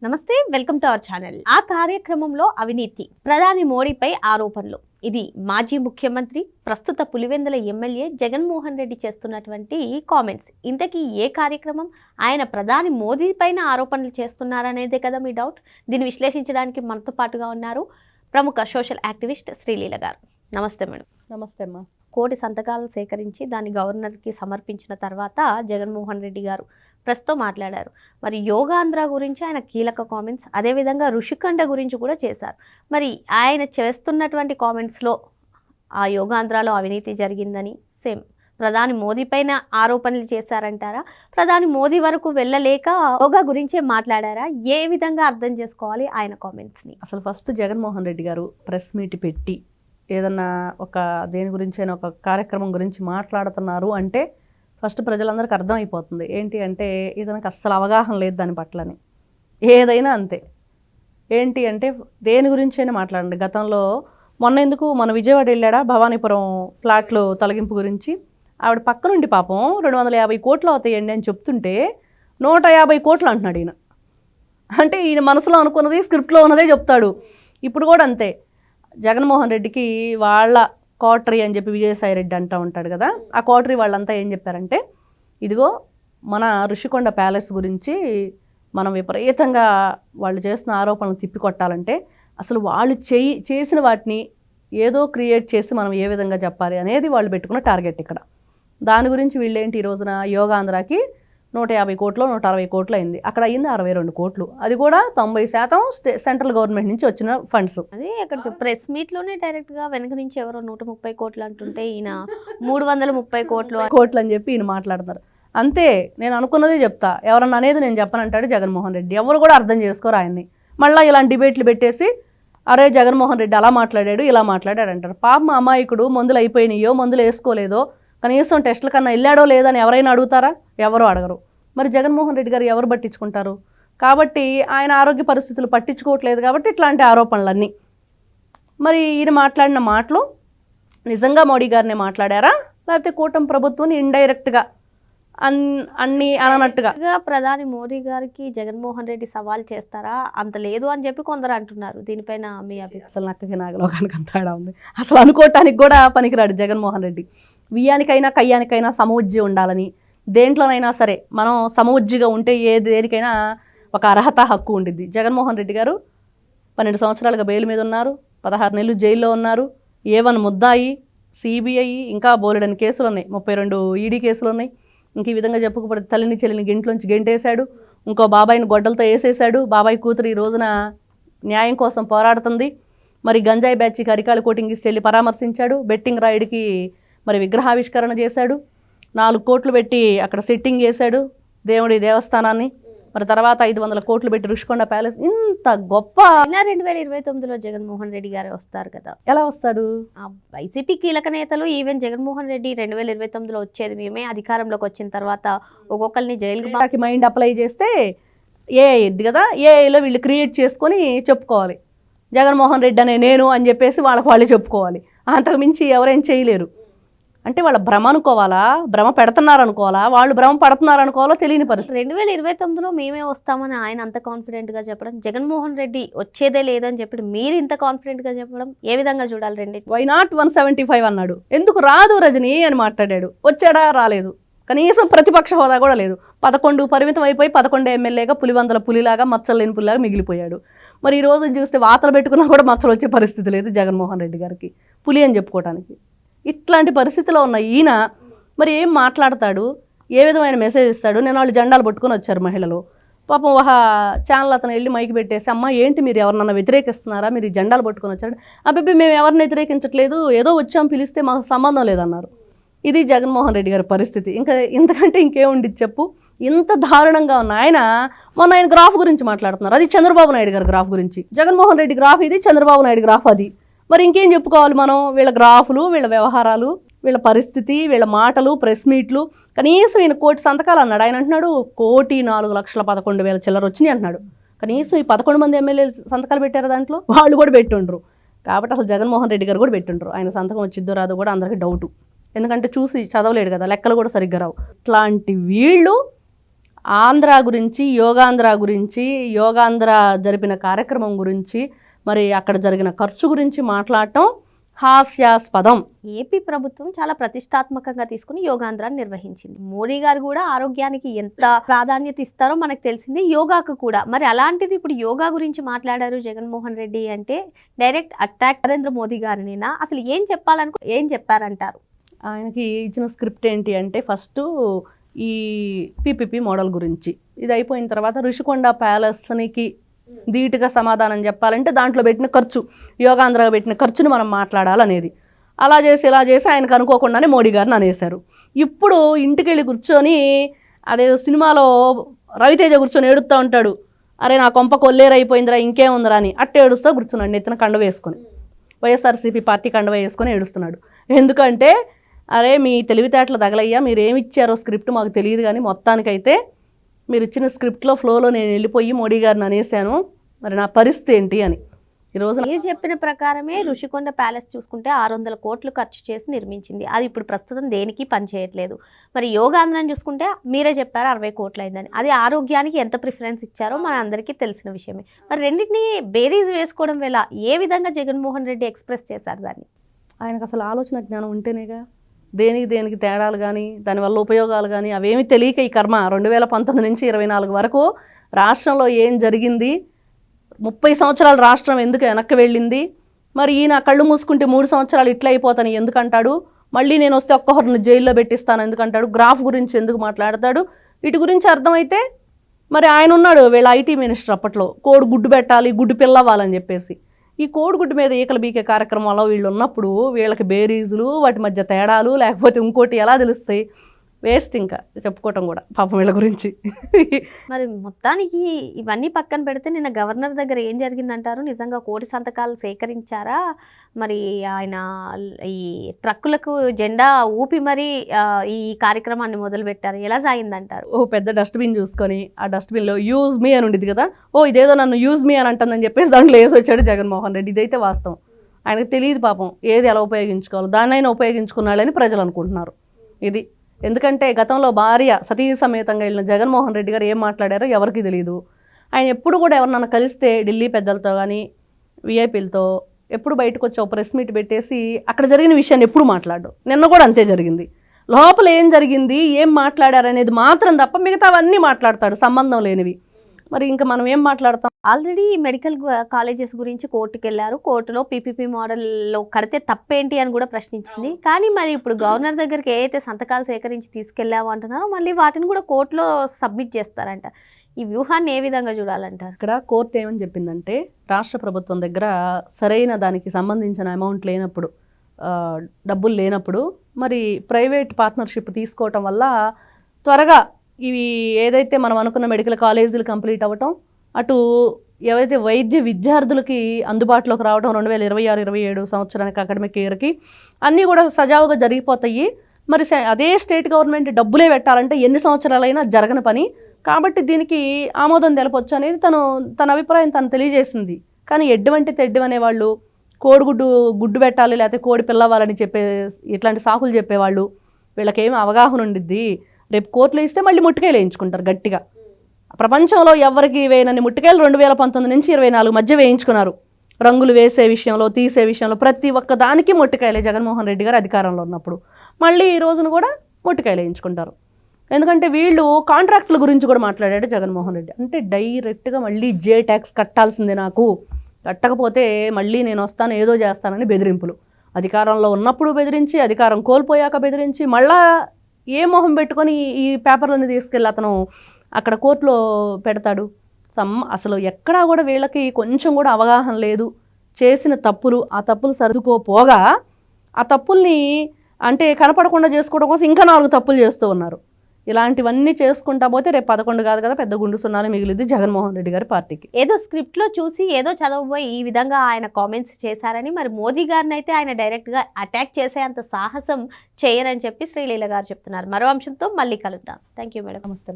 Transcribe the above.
నమస్తే, welcome to our channel. ఆ కార్యక్రమంలో అవినీతి, ప్రధాని మోడీపై ఆరోపణలు. ఇది మాజీ ముఖ్యమంత్రి, ప్రస్తుత పులివెందుల ఎమ్మెల్యే జగన్మోహన్ రెడ్డి చేస్తున్నటువంటి కామెంట్స్. ఇంతకీ ఏ కార్యక్రమం? ఆయన ప్రధాని మోదీ పైన ఆరోపణలు చేస్తున్నారనేదే కదా మీ డౌట్. దీన్ని విశ్లేషించడానికి మనతో పాటుగా ఉన్నారు ప్రముఖ సోషల్ యాక్టివిస్ట్ శ్రీలీల గారు. నమస్తే మేడం. నమస్తే అమ్మా. కోటి సంతకాలు సేకరించి దాన్ని గవర్నర్కి సమర్పించిన తర్వాత జగన్మోహన్ రెడ్డి గారు ప్రస్తుతం మాట్లాడారు. మరి యోగాంధ్ర గురించి ఆయన కీలక కామెంట్స్, అదేవిధంగా ఋషికొండ గురించి కూడా చేశారు. మరి ఆయన చేస్తున్నటువంటి కామెంట్స్లో ఆ యోగాంధ్రలో అవినీతి జరిగిందని, సేమ్ ప్రధాని మోదీ పైన ఆరోపణలు చేశారంటారా? ప్రధాని మోదీ వరకు వెళ్ళలేక యోగా గురించే మాట్లాడారా? ఏ విధంగా అర్థం చేసుకోవాలి ఆయన కామెంట్స్ని? అసలు ఫస్ట్ జగన్మోహన్ రెడ్డి గారు ప్రెస్ మీట్ పెట్టి ఏదన్నా ఒక దేని గురించి అయినా ఒక కార్యక్రమం గురించి మాట్లాడుతున్నారు అంటే ఫస్ట్ ప్రజలందరికీ అర్థమైపోతుంది ఏంటి అంటే ఇతనికి అస్సలు అవగాహన లేదు దాని పట్లని. ఏదైనా అంతే. ఏంటి అంటే దేని గురించి అయినా మాట్లాడండి. గతంలో మొన్న ఎందుకు మన విజయవాడ వెళ్ళాడా భవానీపురం ప్లాట్లు తొలగింపు గురించి, ఆవిడ పక్క నుండి పాపం 250 కోట్లు అవుతాయండి అని చెప్తుంటే 150 కోట్లు అంటున్నాడు ఈయన. అంటే ఈయన మనసులో అనుకున్నది స్క్రిప్ట్లో ఉన్నదే చెప్తాడు. ఇప్పుడు కూడా అంతే. జగన్మోహన్ రెడ్డికి వాళ్ళ కోటరీ అని చెప్పి విజయసాయి రెడ్డి అంటూ ఉంటాడు కదా, ఆ కోటరీ వాళ్ళంతా ఏం చెప్పారంటే, ఇదిగో మన ఋషికొండ ప్యాలెస్ గురించి మనం విపరీతంగా వాళ్ళు చేస్తున్న ఆరోపణలు తిప్పికొట్టాలంటే అసలు వాళ్ళు చేసిన వాటిని ఏదో క్రియేట్ చేసి మనం ఏ విధంగా చెప్పాలి అనేది వాళ్ళు పెట్టుకున్న టార్గెట్ ఇక్కడ. దాని గురించి వీళ్ళేంటి ఈ రోజున యోగాంధ్రాకి 150 కోట్లు 160 కోట్లు అయింది. అక్కడ అయింది 62 కోట్లు. అది కూడా 90% సెంట్రల్ గవర్నమెంట్ నుంచి వచ్చిన ఫండ్స్. అదే అక్కడ ప్రెస్ మీట్లోనే డైరెక్ట్గా వెనక నుంచి ఎవరో 130 కోట్లు అంటుంటే ఈయన 330 కోట్లు అని చెప్పి ఈయన మాట్లాడుతున్నారు. అంతే, నేను అనుకున్నదే చెప్తా, ఎవరన్నా అనేది నేను చెప్పనంటాడు జగన్మోహన్ రెడ్డి. ఎవరు కూడా అర్థం చేసుకోరు ఆయన్ని. మళ్ళీ ఇలాంటి డిబేట్లు పెట్టేసి అరే జగన్మోహన్ రెడ్డి అలా మాట్లాడాడు ఇలా మాట్లాడాడు అంటారు. పాపం అమాయకుడు, మందులు అయిపోయినాయో మందులు వేసుకోలేదో కనీసం టెస్టుల కన్నా వెళ్ళాడో లేదని ఎవరైనా అడుగుతారా? ఎవరు అడగరు. మరి జగన్మోహన్ రెడ్డి గారు ఎవరు పట్టించుకుంటారు? కాబట్టి ఆయన ఆరోగ్య పరిస్థితులు పట్టించుకోవట్లేదు కాబట్టి ఇట్లాంటి ఆరోపణలన్నీ. మరి ఈయన మాట్లాడిన మాటలు నిజంగా మోడీ గారినే మాట్లాడారా, లేకపోతే కూటమి ప్రభుత్వం ఇండైరెక్ట్గా అన్నీ అననట్టుగా ప్రధాని మోడీ గారికి జగన్మోహన్ రెడ్డి సవాల్ చేస్తారా? అంత లేదు అని చెప్పి కొందరు అంటున్నారు. దీనిపైన మీ అభిప్రాయం? అసలు నక్కకి నాగలోకానికి అంత తేడా ఉంది. అసలు అనుకోవటానికి కూడా పనికిరాడు జగన్మోహన్ రెడ్డి. వియ్యానికైనా కయ్యానికైనా సమవుజ్జి ఉండాలని, దేంట్లోనైనా సరే మనం సమవుజ్జిగా ఉంటే దేనికైనా ఒక అర్హత హక్కు ఉండిద్ది. జగన్మోహన్ రెడ్డి గారు 12 సంవత్సరాలుగా బెయిల్ మీద ఉన్నారు, 16 నెలలు జైల్లో ఉన్నారు. A1 ముద్దాయి, CBI ఇంకా బోలెడని కేసులు ఉన్నాయి, 32 ED కేసులు ఉన్నాయి. ఇంక ఈ విధంగా చెప్పుకోబడి తల్లిని చెల్లిని గెంట్లోంచి గెంటేశాడు, ఇంకో బాబాయిని గొడ్డలతో వేసేశాడు. బాబాయ్ కూతురు ఈ రోజున న్యాయం కోసం పోరాడుతుంది. మరి గంజాయి బ్యాచ్కి అరికాలు కోటింగ్ ఇస్తే వెళ్ళి పరామర్శించాడు. బెట్టింగ్ రాయుడికి మరి విగ్రహావిష్కరణ చేశాడు. 4 కోట్లు పెట్టి అక్కడ సెట్టింగ్ చేశాడు దేవుడి దేవస్థానాన్ని. మరి తర్వాత 500 కోట్లు పెట్టి ఋషికొండ ప్యాలెస్. ఇంత గొప్ప 2029లో జగన్మోహన్ రెడ్డి గారు వస్తారు కదా, ఎలా వస్తాడు? వైసీపీ కీలక నేతలు ఈవెన్ జగన్మోహన్ రెడ్డి 2029లో వచ్చేది మేమే, అధికారంలోకి వచ్చిన తర్వాత ఒక్కొక్కరిని జైలుకి మైండ్ అప్లై చేస్తే ఏఐ ఇద్ది కదా, ఏఐలో వీళ్ళు క్రియేట్ చేసుకొని చెప్పుకోవాలి జగన్మోహన్ రెడ్డి అనే నేను అని చెప్పేసి వాళ్ళకి వాళ్ళే చెప్పుకోవాలి. అంతకు మించి ఎవరేం చేయలేరు. అంటే వాళ్ళ భ్రమ అనుకోవాలా, భ్రమ పెడుతున్నారు అనుకోవాలా, వాళ్ళు భ్రమ పడుతున్నారు అనుకోవాలో తెలియని పరిస్థితి. 2029లో మేమే వస్తామని ఆయన అంత కాన్ఫిడెంట్గా చెప్పడం, జగన్మోహన్ రెడ్డి వచ్చేదే లేదని చెప్పి మీరు ఇంత కాన్ఫిడెంట్గా చెప్పడం ఏ విధంగా చూడాలి? రెండింటి వై నాట్ 175 అన్నాడు. ఎందుకు రాదు రజనీ అని మాట్లాడాడు. వచ్చాడా? రాలేదు. కనీసం ప్రతిపక్ష హోదా కూడా లేదు. 11 పరిమితం అయిపోయి 11 ఎమ్మెల్యేగా పులివందల పులిలాగా మచ్చలు లేని పులిలాగా మిగిలిపోయాడు. మరి ఈ రోజు చూస్తే వాతలు పెట్టుకున్నా కూడా మచ్చలు వచ్చే పరిస్థితి లేదు జగన్మోహన్ రెడ్డి గారికి, పులి అని చెప్పుకోవడానికి. ఇట్లాంటి పరిస్థితిలో ఉన్న ఈయన మరి ఏం మాట్లాడతాడు, ఏ విధమైన మెసేజ్ ఇస్తాడు? నేను వాళ్ళు జెండాలు పట్టుకొని వచ్చారు మహిళలు. పాపం ఒక ఛానల్ అతను వెళ్ళి మైకి పెట్టేసి, అమ్మ ఏంటి మీరు ఎవరినన్నా వ్యతిరేకిస్తున్నారా, మీరు ఈ జెండాలు పట్టుకొని వచ్చాడు. అబ్బాయి మేము ఎవరిని వ్యతిరేకించట్లేదు, ఏదో వచ్చాం పిలిస్తే మాకు సంబంధం లేదన్నారు. ఇది జగన్మోహన్ రెడ్డి గారి పరిస్థితి. ఇంకా ఇంతకంటే ఇంకేముండిద్ది చెప్పు? ఇంత దారుణంగా ఉన్న ఆయన మొన్న ఆయన గ్రాఫ్ గురించి మాట్లాడుతున్నారు. అది చంద్రబాబు నాయుడు గారి గ్రాఫ్ గురించి. జగన్మోహన్ రెడ్డి గ్రాఫ్ ఇది, చంద్రబాబు నాయుడు గ్రాఫ్ అది. మరి ఇంకేం చెప్పుకోవాలి మనం? వీళ్ళ గ్రాఫులు, వీళ్ళ వ్యవహారాలు, వీళ్ళ పరిస్థితి, వీళ్ళ మాటలు, ప్రెస్ మీట్లు. కనీసం ఈయన 1,000 సంతకాలు అన్నాడు. ఆయన అంటున్నాడు 1,04,11,000 చిల్లర వచ్చినాయి అంటున్నాడు. కనీసం ఈ 11 మంది ఎమ్మెల్యేలు సంతకాలు పెట్టారు, దాంట్లో వాళ్ళు కూడా పెట్టుండ్రు. కాబట్టి అసలు జగన్మోహన్ రెడ్డి గారు కూడా పెట్టుండ్రు. ఆయన సంతకం వచ్చిద్దో రాదో కూడా అందరికీ డౌటు. ఎందుకంటే చూసి చదవలేడు కదా, లెక్కలు కూడా సరిగ్గా రావు. ఇట్లాంటి వీళ్ళు ఆంధ్ర గురించి, యోగాంధ్ర జరిపిన కార్యక్రమం గురించి, మరి అక్కడ జరిగిన ఖర్చు గురించి మాట్లాడటం హాస్యాస్పదం. ఏపీ ప్రభుత్వం చాలా ప్రతిష్టాత్మకంగా తీసుకుని యోగాంధ్రాన్ని నిర్వహించింది. మోడీ గారు కూడా ఆరోగ్యానికి ఎంత ప్రాధాన్యత ఇస్తారో మనకు తెలిసింది, యోగాకు కూడా. మరి అలాంటిది ఇప్పుడు యోగా గురించి మాట్లాడారు జగన్మోహన్ రెడ్డి అంటే డైరెక్ట్ అటాక్ నరేంద్ర మోదీ గారినేనా? అసలు ఏం చెప్పారంటారు? ఆయనకి ఇచ్చిన స్క్రిప్ట్ ఏంటి అంటే, ఫస్ట్ ఈ పీపీపీ మోడల్ గురించి, ఇది అయిపోయిన తర్వాత ఋషికొండ ప్యాలెస్నికి ధీటుగా సమాధానం చెప్పాలంటే దాంట్లో పెట్టిన ఖర్చు, యోగాంధ్ర పెట్టిన ఖర్చుని మనం మాట్లాడాలనేది. అలా చేసి ఆయనకు అనుకోకుండానే మోడీ గారిని అనేశారు. ఇప్పుడు ఇంటికి వెళ్ళి కూర్చొని అదే సినిమాలో రవితేజ కూర్చొని ఏడుస్తూ ఉంటాడు, అరే నా కొంప కొల్లేరైపోయిందిరా ఇంకేముందిరా అని, అట్టే ఏడుస్తూ కూర్చున్నాడు నెత్తిన కండ వేసుకొని, వైఎస్ఆర్సీపీ పార్టీ కండ వేసుకొని ఏడుస్తున్నాడు. ఎందుకంటే అరే మీ తెలివితేటలు తగలయ్యా, మీరు ఏమి ఇచ్చారో స్క్రిప్ట్ మాకు తెలియదు, కానీ మొత్తానికైతే మీరు ఇచ్చిన స్క్రిప్ట్లో ఫ్లోలో నేను వెళ్ళిపోయి మోడీ గారిని అనేసాను, మరి నా పరిస్థితి ఏంటి అని. ఈరోజు మీరు చెప్పిన ప్రకారమే ఋషికొండ ప్యాలెస్ చూసుకుంటే 600 కోట్లు ఖర్చు చేసి నిర్మించింది. అది ఇప్పుడు ప్రస్తుతం దేనికి పనిచేయట్లేదు. మరి యోగాంధ్రాన్ని చూసుకుంటే మీరే చెప్పారు 60 కోట్లు అయిందని. అది ఆరోగ్యానికి ఎంత ప్రిఫరెన్స్ ఇచ్చారో మన అందరికీ తెలిసిన విషయమే. మరి రెండింటిని బేరీజ్ వేసుకోవడం వల్ల ఏ విధంగా జగన్మోహన్ రెడ్డి ఎక్స్ప్రెస్ చేశారు దాన్ని? ఆయనకు అసలు ఆలోచన జ్ఞానం ఉంటేనేగా దేనికి తేడాలు కానీ దానివల్ల ఉపయోగాలు కానీ అవేమి తెలియక ఈ కర్మ 2019 నుంచి 24 వరకు రాష్ట్రంలో ఏం జరిగింది, 30 సంవత్సరాలు రాష్ట్రం ఎందుకు వెనక్కి వెళ్ళింది, మరి ఈయన కళ్ళు మూసుకుంటే 3 సంవత్సరాలు ఇట్లా అయిపోతాను ఎందుకంటాడు, మళ్ళీ నేను వస్తే ఒక్కొక్కరిని జైల్లో పెట్టిస్తాను ఎందుకంటాడు, గ్రాఫ్ గురించి ఎందుకు మాట్లాడతాడు, వీటి గురించి అర్థమైతే మరి ఆయన ఉన్నాడు వీళ్ళ ఐటీ మినిస్టర్ అప్పట్లో, కోడి గుడ్డు పెట్టాలి గుడ్డు పిల్లవ్వాలని చెప్పేసి. ఈ కోడిగుడ్డు మీద ఈకలు బీకే కార్యక్రమంలో వీళ్ళు ఉన్నప్పుడు వీళ్ళకి బేరీజులు, వాటి మధ్య తేడాలు, లేకపోతే ఇంకోటి ఎలా తెలుస్తాయి? వేస్ట్ ఇంకా చెప్పుకోవటం కూడా పాపం వీళ్ళ గురించి. మరి మొత్తానికి ఇవన్నీ పక్కన పెడితే నిన్న గవర్నర్ దగ్గర ఏం జరిగిందంటారు? నిజంగా 1 కోటి సంతకాలు సేకరించారా? మరి ఆయన ఈ ట్రక్కులకు జెండా ఊపి మరి ఈ కార్యక్రమాన్ని మొదలుపెట్టారు, ఎలా సాగిందంటారు? పెద్ద డస్ట్బిన్ చూసుకొని ఆ డస్ట్బిన్లో యూజ్ మీ అని ఉండేది కదా, ఇదేదో నన్ను యూజ్ మీ అని అంటుందని చెప్పేసి దాంట్లో వేసి వచ్చాడు జగన్మోహన్ రెడ్డి. ఇదైతే వాస్తవం. ఆయనకు తెలియదు పాపం ఏది ఎలా ఉపయోగించుకోవాలో, దాన్నైనా ఉపయోగించుకున్నాడని ప్రజలు అనుకుంటున్నారు. ఇది ఎందుకంటే గతంలో భార్య సతీ సమేతంగా వెళ్ళిన జగన్మోహన్ రెడ్డి గారు ఏం మాట్లాడారో ఎవరికి తెలియదు. ఆయన ఎప్పుడు కూడా ఎవరినన్నా కలిస్తే ఢిల్లీ పెద్దలతో కానీ విఐపీలతో ఎప్పుడు బయటకు వచ్చి ఒక ప్రెస్ మీట్ పెట్టేసి అక్కడ జరిగిన విషయాన్ని ఎప్పుడు మాట్లాడు. నిన్న కూడా అంతే జరిగింది. లోపల ఏం జరిగింది, ఏం మాట్లాడారు అనేది మాత్రం తప్ప మిగతావన్నీ మాట్లాడతాడు సంబంధం లేనివి. మరి ఇంకా మనం ఏం మాట్లాడతాం? ఆల్రెడీ మెడికల్ కాలేజెస్ గురించి కోర్టుకు వెళ్ళారు. కోర్టులో పీపీపీ మోడల్లో కడితే తప్పేంటి అని కూడా ప్రశ్నించింది. కానీ మరి ఇప్పుడు గవర్నర్ దగ్గరికి ఏదైతే సంతకాలు సేకరించి తీసుకెళ్ళాము అంటున్నారో మళ్ళీ వాటిని కూడా కోర్టులో సబ్మిట్ చేస్తారంట. ఈ వ్యూహాన్ని ఏ విధంగా చూడాలంటారు? ఇక్కడ కోర్టు ఏమని చెప్పిందంటే, రాష్ట్ర ప్రభుత్వం దగ్గర సరైన దానికి సంబంధించిన అమౌంట్ లేనప్పుడు, డబ్బులు లేనప్పుడు మరి ప్రైవేట్ పార్ట్నర్షిప్ తీసుకోవటం వల్ల త్వరగా ఇవి ఏదైతే మనం అనుకున్న మెడికల్ కాలేజీలు కంప్లీట్ అవ్వటం, అటు ఏవైతే వైద్య విద్యార్థులకి అందుబాటులోకి రావడం 2026-27 సంవత్సరానికి అకాడమిక్ ఇయర్కి అన్నీ కూడా సజావుగా జరిగిపోతాయి. మరి అదే స్టేట్ గవర్నమెంట్ డబ్బులే పెట్టాలంటే ఎన్ని సంవత్సరాలైనా జరగని పని కాబట్టి దీనికి ఆమోదం తెలపొచ్చు అనేది తన అభిప్రాయం తను తెలియజేసింది. కానీ ఎడ్డవంటి తెడ్డవనే వాళ్ళు, గుడ్డు పెట్టాలి లేకపోతే కోడి పిల్లవాలని చెప్పే ఇట్లాంటి సాకులు చెప్పేవాళ్ళు, వీళ్ళకేమి అవగాహన ఉండిద్ది. రేపు కోర్టులో ఇస్తే మళ్ళీ ముట్టుకాయలు వేయించుకుంటారు గట్టిగా. ప్రపంచంలో ఎవరికి వేయనన్ని ముట్టుకాయలు 2019 నుంచి 24 మధ్య వేయించుకున్నారు. రంగులు వేసే విషయంలో, తీసే విషయంలో ప్రతి ఒక్క దానికి ముట్టుకాయలే జగన్మోహన్ రెడ్డి గారు అధికారంలో ఉన్నప్పుడు. మళ్ళీ ఈ రోజున కూడా ముట్టుకాయలు వేయించుకుంటారు. ఎందుకంటే వీళ్ళు కాంట్రాక్టుల గురించి కూడా మాట్లాడాడు జగన్మోహన్ రెడ్డి. అంటే డైరెక్ట్గా మళ్ళీ జే ట్యాక్స్ కట్టాల్సిందే, నాకు కట్టకపోతే మళ్ళీ నేను వస్తాను ఏదో చేస్తానని బెదిరింపులు. అధికారంలో ఉన్నప్పుడు బెదిరించి, అధికారం కోల్పోయాక బెదిరించి, మళ్ళా ఏ మొహం పెట్టుకొని ఈ పేపర్లను తీసుకెళ్ళి అతను అక్కడ కోర్టులో పెడతాడు. అసలు ఎక్కడా కూడా వీళ్ళకి కొంచెం కూడా అవగాహన లేదు. చేసిన తప్పులు, ఆ తప్పులు సర్దుకోపోగా ఆ తప్పుల్ని అంటే కనపడకుండా చేసుకోవడం కోసం ఇంకా 4 తప్పులు చేస్తూ ఉన్నారు. ఇలాంటివన్నీ చేసుకుంటా పోతే రేపు 11 కాదు కదా, పెద్ద గుండు సున్నాలు మిగిలింది జగన్మోహన్ రెడ్డి గారి పార్టీకి. ఏదో స్క్రిప్ట్లో చూసి ఏదో చదవబోయి ఈ విధంగా ఆయన కామెంట్స్ చేశారని, మరి మోదీ గారిని అయితే ఆయన డైరెక్ట్గా అటాక్ చేసేంత సాహసం చేయరని చెప్పి శ్రీలీల గారు చెప్తున్నారు. మరో అంశంతో మళ్ళీ కలుద్దాం. Thank you madam. నమస్తే.